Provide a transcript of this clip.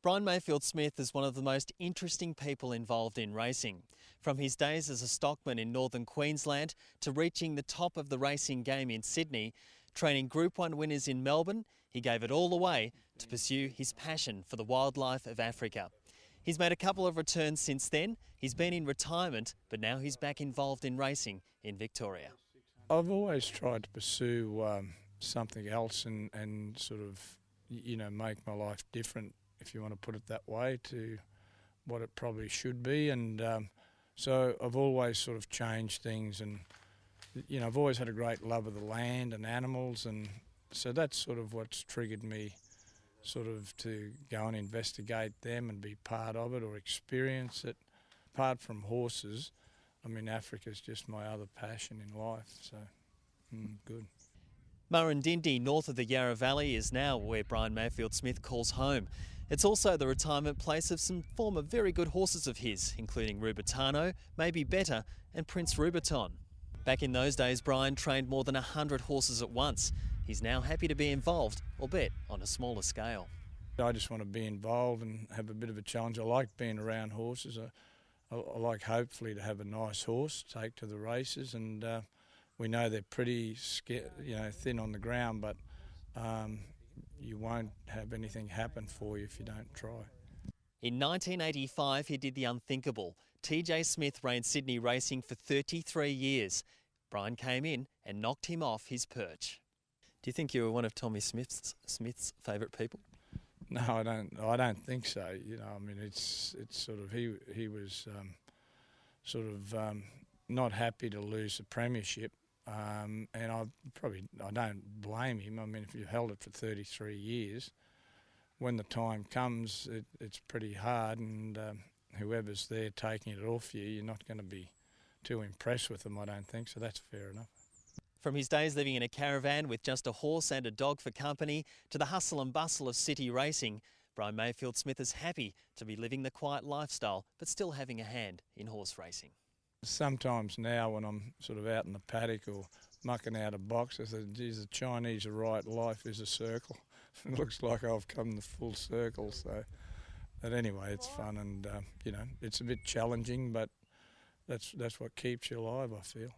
Brian Mayfield-Smith is one of the most interesting people involved in racing. From his days as a stockman in northern Queensland to reaching the top of the racing game in Sydney, training Group 1 winners in Melbourne, he gave it all away to pursue his passion for the wildlife of Africa. He's made a couple of returns since then. He's been in retirement, but now he's back involved in racing in Victoria. I've always tried to pursue something else and sort of, make my life different, if you want to put it that way, to what it probably should be. And so I've always sort of changed things, and I've always had a great love of the land and animals, and so that's sort of what's triggered me sort of to go and investigate them and be part of it or experience it. Apart from horses, I mean, Africa's just my other passion in life, so good. Murrindindi, north of the Yarra Valley, is now where Brian Mayfield-Smith calls home. It's also the retirement place of some former very good horses of his, including Rubitano, Maybe Better and Prince Rubiton. Back in those days, Brian trained more than 100 horses at once. He's now happy to be involved, albeit on a smaller scale. I just want to be involved and have a bit of a challenge. I like being around horses. I like hopefully to have a nice horse, take to the races, and we know they're pretty thin on the ground, but you won't have anything happen for you if you don't try. In 1985, he did the unthinkable. TJ Smith reigned Sydney racing for 33 years. Brian came in and knocked him off his perch. Do you think you were one of Tommy Smith's favourite people? No, I don't think so. I mean, it's sort of he was not happy to lose the premiership, and I don't blame him. I mean, if you've held it for 33 years, when the time comes, it's pretty hard, and whoever's there taking it off you, you're not going to be too impressed with them, I don't think, so that's fair enough. From his days living in a caravan with just a horse and a dog for company to the hustle and bustle of city racing, Brian Mayfield-Smith is happy to be living the quiet lifestyle but still having a hand in horse racing. Sometimes now when I'm sort of out in the paddock or mucking out a box, I say, geez, the Chinese are right, life is a circle. It looks like I've come the full circle. So, but anyway, it's fun, and it's a bit challenging, but that's what keeps you alive, I feel.